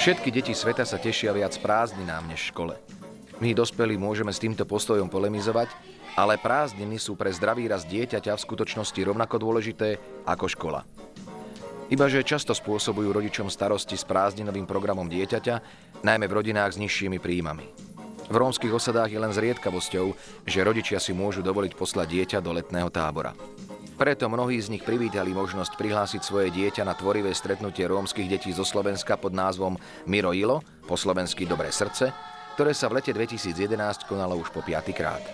Všetky deti sveta sa tešia viac prázdninám než škole. My, dospelí, môžeme s týmto postojom polemizovať, ale prázdniny sú pre zdravý rast dieťaťa v skutočnosti rovnako dôležité ako škola. Ibaže často spôsobujú rodičom starosti s prázdninovým programom dieťaťa, najmä v rodinách s nižšími príjmami. V rómskych osadách je len zriedkavosťou, že rodičia si môžu dovoliť poslať dieťa do letného tábora. Preto mnohí z nich privítali možnosť prihlásiť svoje dieťa na tvorivé stretnutie rómskych detí zo Slovenska pod názvom Miro Ilo, po slovensky Dobré srdce, ktoré sa v lete 2011 konalo už po 5. krát.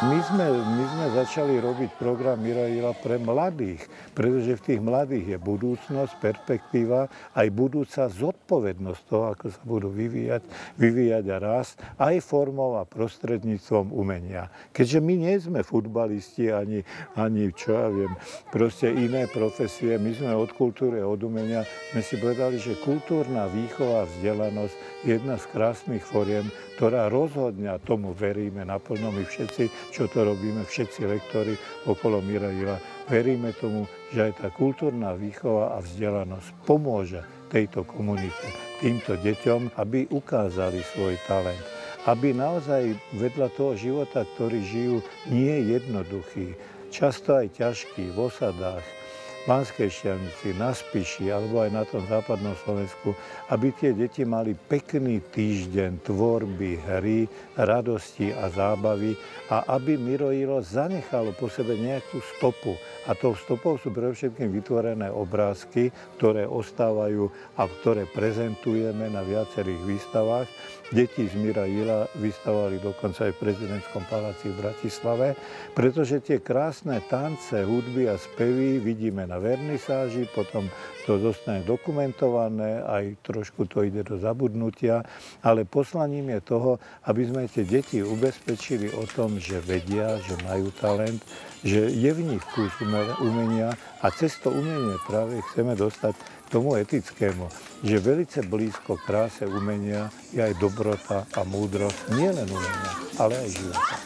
My sme začali robiť program Mira Ila pre mladých, pretože v tých mladých je budúcnosť, perspektíva, aj budúca zodpovednosť toho, ako sa budú vyvíjať a rásť, aj formou a prostredníctvom umenia. Keďže my nie sme futbalisti, ani čo ja viem, proste iné profesie, my sme od kultúry a od umenia, sme si povedali, že kultúrna výchova a vzdelanosť je jedna z krásnych foriem, ktorá rozhodne, a tomu veríme naplno my všetci, čo to robíme, všetci lektori okolo Mira Ila, veríme tomu, že aj tá kultúrna výchova a vzdelanosť pomôže tejto komunite, týmto deťom, aby ukázali svoj talent. Aby naozaj vedľa toho života, ktorý žijú, nie je jednoduchý, často aj ťažký v osadách, v Banskej Štiavnici, na Spiši alebo aj na tom západnom Slovensku, aby tie deti mali pekný týždeň tvorby, hry, radosti a zábavy a aby Miro Ilo zanechalo po sebe nejakú stopu. A tou stopou sú predovšetkým vytvorené obrázky, ktoré ostávajú a ktoré prezentujeme na viacerých výstavách. Deti z Mira Ila vystavovali dokonca aj v prezidentskom paláci v Bratislave, pretože tie krásne tance, hudby a spevy vidíme na vernisáži, potom to zostane dokumentované, aj trošku to ide do zabudnutia, ale poslaním je toho, aby sme tie deti ubezpečili o tom, že vedia, že majú talent, že je v nich kus umenia a cez to umenie práve chceme dostať tomu etickému, že velice blízko kráse umenia je aj dobrota a múdrosť, nie len umenia, ale aj života.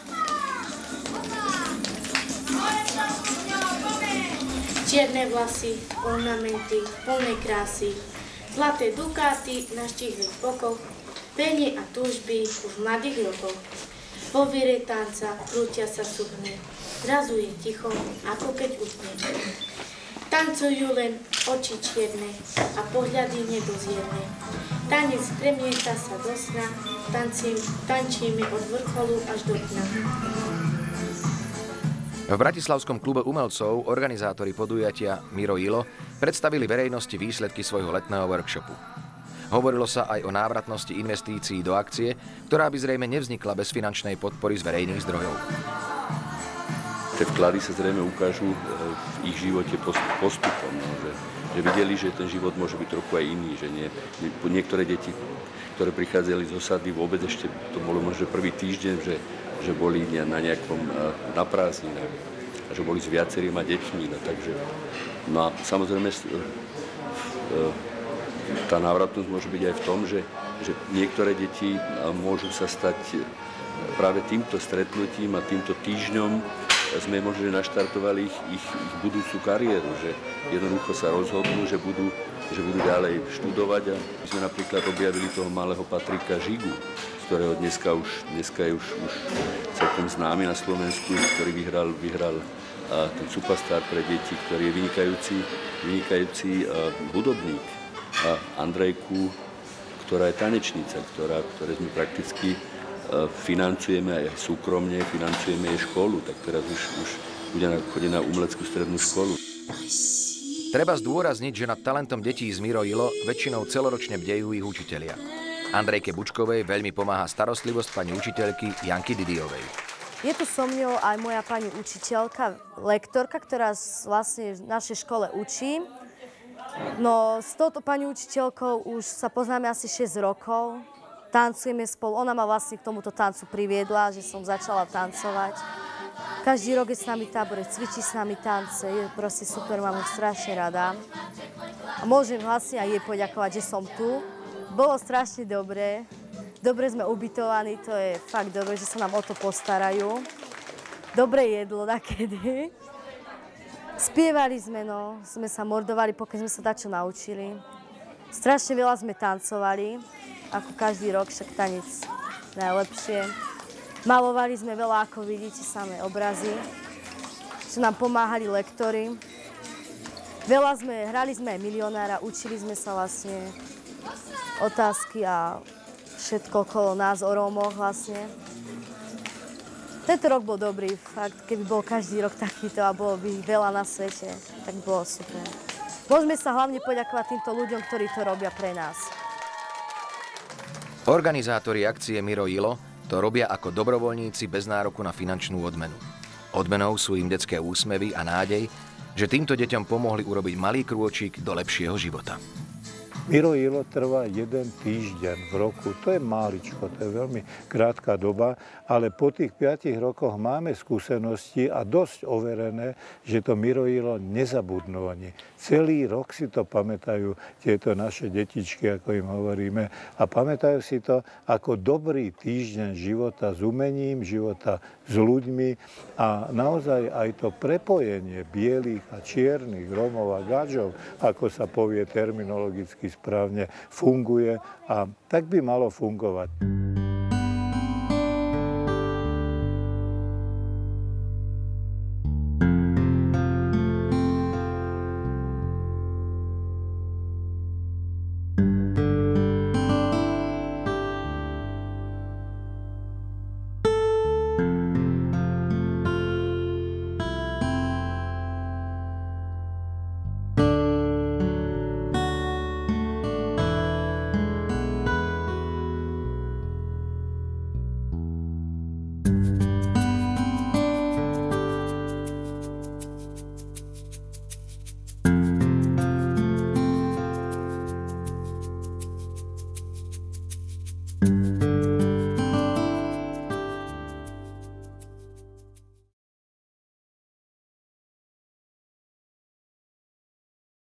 Čierne vlasy, ornamenty, plné krásy, zlaté dukáty na štihlých bokoch, penie a túžby už mladých rokov. Po víre tanca krútia sa súhne, zrazu je ticho, ako keď utne. Tancujú len oči čierne a pohľady nedozierne. Tanec premieta sa do sna, tančíme od vrcholu až do dna. V Bratislavskom klube umelcov organizátori podujatia Miro Ilo predstavili verejnosti výsledky svojho letného workshopu. Hovorilo sa aj o návratnosti investícií do akcie, ktorá by zrejme nevznikla bez finančnej podpory z verejných zdrojov. Tie vklady sa zrejme ukážu v ich živote postupom, že videli, že ten život môže byť trochu aj iný, že niektoré deti, ktoré prichádzali z osady, vôbec ešte to bolo možno prvý týždeň, že boli na prázdninách a že boli s viacerýma deťmi. No a samozrejme tá návratnosť môže byť aj v tom, že niektoré deti môžu sa stať práve týmto stretnutím a týmto týždňom sme možno naštartovali ich budúcu kariéru, že jednoducho sa rozhodnú, že budú ďalej študovať a my sme napríklad objavili toho malého Patrika Žigu, z ktorého dneska je už celkom známy na Slovensku, ktorý vyhral ten Superstar pre deti, ktorý je vynikajúci hudobník. A Andrejku, ktorá je tanečnica, ktoré sme prakticky financujeme aj súkromne, financujeme jej školu, tak teraz už bude chodiť na umeleckú strednú školu. Treba zdôrazniť, že nad talentom detí z Miro Ilo väčšinou celoročne bdejú ich učitelia. Andrejke Bučkovej veľmi pomáha starostlivosť pani učiteľky Janky Didiovej. Je tu so mňou aj moja pani učiteľka, lektorka, ktorá vlastne v našej škole učí. No s touto pani učiteľkou už sa poznáme asi 6 rokov. Tancujeme spolu. Ona ma vlastne k tomuto tancu priviedla, že som začala tancovať. Každý rok je s nami tábore, cvičí s nami tance. Je proste super, mám ju strašne rada. A môžem vlastne aj jej poďakovať, že som tu. Bolo strašne dobré. Dobre sme ubytovaní, to je fakt dobré, že sa nám o to postarajú. Dobré jedlo nakedy. Spievali sme, no, sme sa mordovali, pokiaľ sme sa dačo naučili. Strašne veľa sme tancovali, ako každý rok, však tanec najlepšie. Malovali sme veľa, ako vidíte, samé obrazy, čo nám pomáhali lektori. Hrali sme aj milionára, učili sme sa vlastne otázky a všetko okolo nás o Rómoch vlastne. Tento rok bol dobrý, fakt, keby bol každý rok takýto a bolo by veľa na svete, tak bolo super. Môžeme sa hlavne poďakovať týmto ľuďom, ktorí to robia pre nás. Organizátori akcie Miro Jilo to robia ako dobrovoľníci bez nároku na finančnú odmenu. Odmenou sú im detské úsmevy a nádej, že týmto deťom pomohli urobiť malý krôčik do lepšieho života. Miro Jilo trvá 1 týždeň v roku. To je máličko, to je veľmi krátka doba, ale po tých 5 rokoch máme skúsenosti a dosť overené, že to Miro Jilo nezabudnú oni. Celý rok si to pamätajú tieto naše detičky, ako im hovoríme, a pamätajú si to ako dobrý týždeň života s umením, života s ľuďmi a naozaj aj to prepojenie bielých a čiernych, Rómov a Gadžov, ako sa povie terminologicky správne, funguje a tak by malo fungovať.